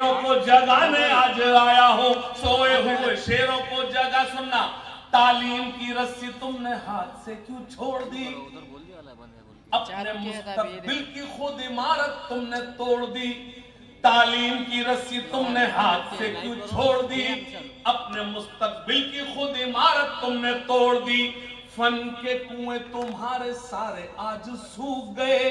को जगाने आज आया हूँ, सोए हुए शेरों को जगा। सुनना, तालीम की रस्सी तुमने हाथ से क्यों छोड़ दी, अपने मुस्तकबिल की खुद इमारत तुमने तोड़ दी। तालीम की रस्सी तुमने हाथ से क्यों छोड़ दी, अपने मुस्तकबिल की खुद इमारत तुमने तोड़ दी। फन के कुएं तुम्हारे सारे आज सूख गए,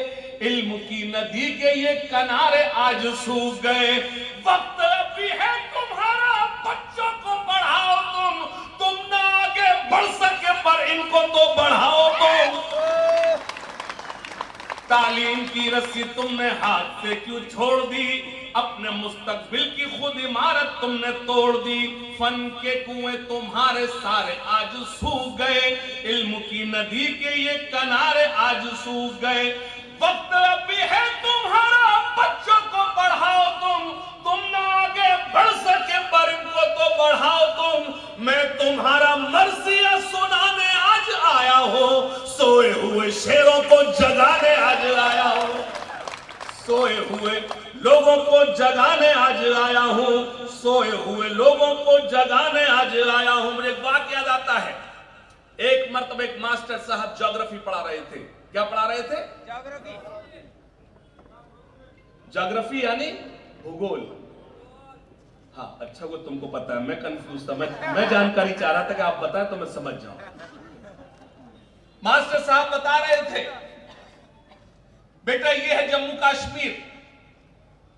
इल्म की नदी के ये किनारे आज सूख गए। वक्त अभी है तुम्हारा, बच्चों को बढ़ाओ तुम ना आगे बढ़ सके पर इनको तो बढ़ाओ तुम। तालीम की रस्सी तुमने हाथ से क्यों छोड़ दी, अपने मुस्तकबिल की खुद इमारत तुमने तोड़ दी। फन के कुएं तुम्हारे सारे आज सूख गए, इल्म की नदी के ये किनारे आज सूख गए। वक्त अभी है तुम्हारा, बच्चों को बढ़ाओ तुम ना आगे बढ़ सके पर इनको तो बढ़ाओ तुम। मैं तुम्हारा मर्सिया सुनाने आज आया हूँ, सोए हुए शेरों को जगाने आज आया हूँ, सोए हुए लोगों को जगाने आज आया हूँ, सोए हुए लोगों को जगाने आज आया हूँ। मुझे एक वाक़या याद आता है, एक मर्तबा एक मास्टर साहब ज्योग्राफी पढ़ा रहे थे। क्या पढ़ा रहे थे? ज्योग्राफी यानी भूगोल। हाँ, अच्छा वो तुमको पता है, मैं कंफ्यूज था, मैं जानकारी चाह रहा था कि आप बताएं तो मैं समझ जाऊं। मास्टर साहब बता रहे थे, बेटा ये है जम्मू कश्मीर।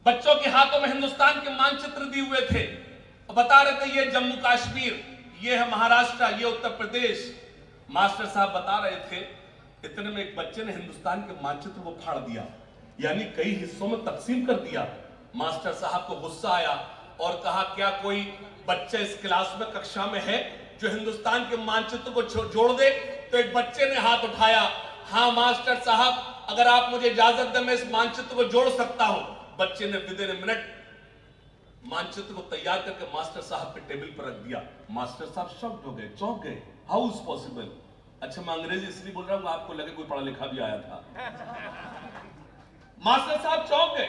बच्चों के हाथों में हिंदुस्तान के मानचित्र दिए हुए थे, बता रहे थे ये जम्मू कश्मीर, ये है महाराष्ट्र, ये उत्तर प्रदेश। मास्टर साहब बता रहे थे, इतने में एक बच्चे ने हिंदुस्तान के मानचित्र को फाड़ दिया, यानी कई हिस्सों में तकसीम कर दिया। मास्टर साहब को गुस्सा आया और कहा, क्या कोई बच्चा इस क्लास में कक्षा में है जो हिंदुस्तान के मानचित्र को जोड़ दे? तो एक बच्चे ने हाथ उठाया, हाँ मास्टर साहब, अगर आप मुझे इजाजत दें मैं इस मानचित्र को जोड़ सकता हूं। बच्चे ने विदिन ए मिनट मानचित्र को तैयार करके मास्टर साहब के टेबल पर रख दिया। मास्टर साहब शॉक्ड हो गए, चौंक गए, हाउ इज पॉसिबल। अच्छा मैं अंग्रेजी इसलिए बोल रहा हूं आपको लगे कोई पढ़ा लिखा भी आया था। मास्टर साहब चौंक गए,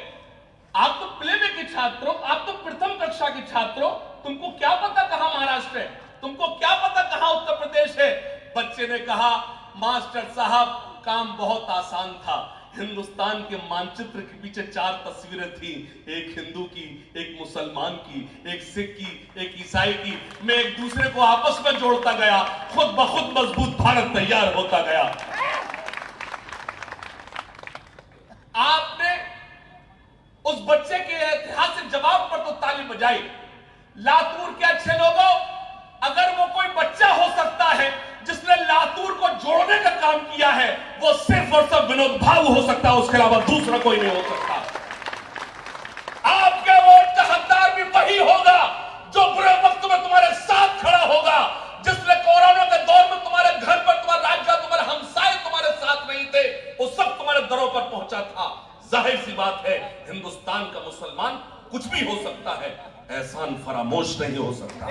आप तो प्लेवे के छात्र हो, आप तो प्रथम कक्षा के छात्र हो, तुमको क्या पता कहां महाराष्ट्र है, तुमको क्या पता कहां उत्तर प्रदेश है। बच्चे ने कहा, मास्टर साहब काम बहुत आसान था, हिंदुस्तान के मानचित्र के पीछे 4 तस्वीरें थी, एक हिंदू की, एक मुसलमान की, एक सिख की, एक ईसाई की। मैं एक दूसरे को आपस में जोड़ता गया, खुद ब खुद मजबूत भारत तैयार होता गया। आपने उस बच्चे के ऐतिहासिक जवाब पर तो ताली बजाई। लातूर के अच्छे लोगों, अगर वो कोई बच्चा हो सकता है जिसने लातूर को जोड़ने का काम किया है, वो सिर्फ और सिर्फ विनोद भाऊ हो सकता है, उसके अलावा दूसरा कोई नहीं हो सकता। आपके वोट का हकदार भी वही होगा जो बुरे वक्त में तुम्हारे साथ खड़ा होगा, जिसने कोरोना के दौर में तुम्हारे घर पर, तुम्हारे राज्य, तुम्हारे हमसाए तुम्हारे साथ नहीं थे, वो सब तुम्हारे दरों पर पहुंचा था। जाहिर सी बात है, हिंदुस्तान का मुसलमान कुछ भी हो सकता है, एहसान फरामोश नहीं हो सकता।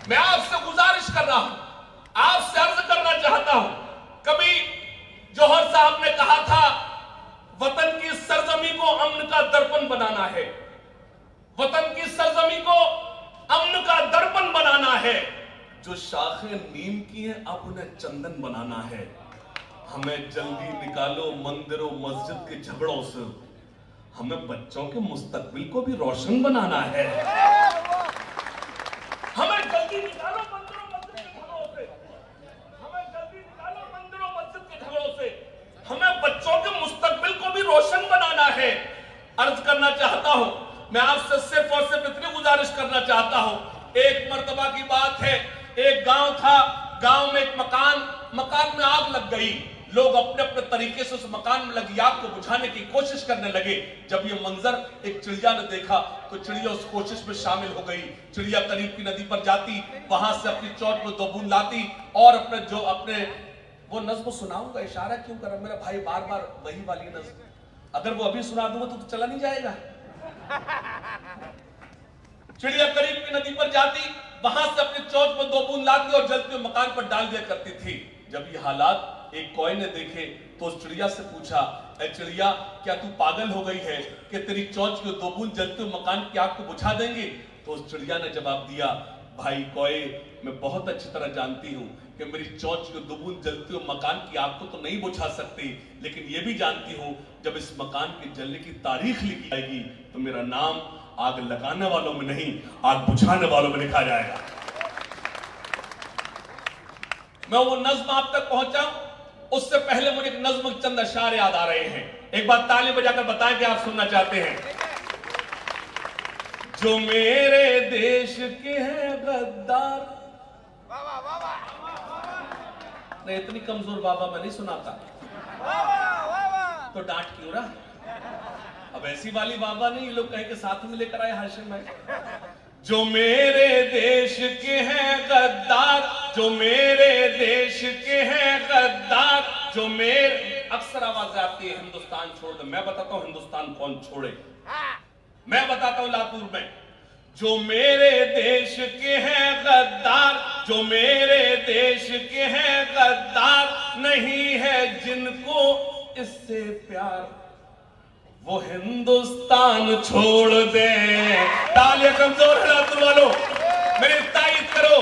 मैं आपसे गुजारिश कर रहा हूं, आपसे अर्ज करना चाहता हूं, कभी जौहर साहब ने कहा था, वतन की सरजमी को अमन का दर्पण बनाना है, वतन की सरजमी को अमन का दर्पण बनाना है। जो शाखें नीम की हैं अब उन्हें चंदन बनाना है। हमें जल्दी निकालो मंदिरों मस्जिद के झगड़ों से, हमें बच्चों के मुस्तकबिल को भी रोशन बनाना है। हमें जल्दी निकालो मंदिरों मस्जिद के झगड़ों से, हमें जल्दी निकालो मंदिरों मस्जिद के झगड़ों से, हमें बच्चों के मुस्तकबिल को भी रोशन बनाना है। अर्ज करना चाहता हूं, मैं आपसे सिर्फ और सिर्फ इतनी गुजारिश करना चाहता हूं, एक मर्तबा की बात है, एक गांव था, गांव में एक मकान में आग लग गई। लोग अपने अपने तरीके से उस मकान में लगी आग को बुझाने की कोशिश करने लगे। जब ये मंजर एक चिड़िया ने देखा तो चिड़िया उस कोशिश में शामिल हो गई। चिड़िया करीब की नदी पर जाती, वहां से अपनी चोट में 2 बूंद लाती और अपने वो नज़्म सुनाऊंगा, इशारा क्यों कर रहा मेरा भाई बार बार वही वाली नज़्म, अगर वो अभी सुना दूंगा तो चला नहीं जाएगा। चिड़िया करीब की नदी पर जाती, वहां से अपनी चोट में 2 बूंद लाती और जलते हुए मकान पर डाल दिया करती थी। जब ये हालात एक कौए ने देखे तो उस चिड़िया से पूछा ऐ चिड़िया, क्या तू पागल हो गई है कि तेरी चोंच के 2 बूंद जलते हुए मकान की आग को बुझा देंगे? तो उस चिड़िया ने जवाब दिया, भाई कौए, मैं बहुत अच्छी तरह जानती हूं कि मेरी चोंच के 2 बूंद जलते हुए मकान की आग को तो नहीं बुझा सकती, लेकिन यह भी जानती हूं जब इस मकान के जलने की तारीख लिखी जाएगी तो मेरा नाम आग लगाने वालों में नहीं, आग बुझाने वालों में लिखा जाएगा। मैं वो नज्म आप तक पहुंचा, उससे पहले मुझे एक नज्म चंद अशार याद आ रहे हैं। एक बार ताली बजाकर बताएं कि आप सुनना चाहते हैं। जो मेरे देश के हैं गद्दार, नहीं इतनी कमजोर बाबा मैं नहीं सुनाता, तो डांट क्यों रहा? अब ऐसी वाली बाबा नहीं, ये लोग कहीं के साथ में लेकर आए हाशिम भाई। जो मेरे देश के हैं गद्दार, जो मेरे देश के हैं गद्दार, जो मेरे, अक्सर आवाज आती है हिंदुस्तान छोड़ दे। मैं बताता हूं हिंदुस्तान कौन छोड़े, मैं बताता हूं लातूर में। जो मेरे देश के हैं गद्दार, जो मेरे देश के हैं गद्दार, नहीं है जिनको इससे प्यार, वो हिंदुस्तान छोड़ दे। तालियां कमजोर है लातूर वालों, मेरी तारीफ करो।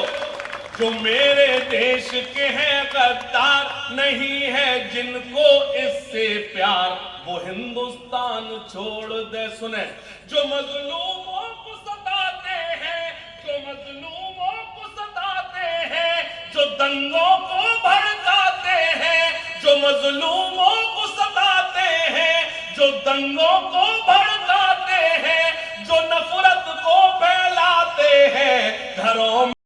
जो मेरे देश के हैं गद्दार, नहीं है जिनको इससे प्यार, वो हिंदुस्तान छोड़ दे। सुने, जो मजलूमों को सताते हैं, जो मजलूमों को सताते हैं, जो दंगों को भड़काते हैं, जो मजलूमों को सताते हैं, जो दंगों को भड़काते हैं, जो नफरत को फैलाते हैं, घरों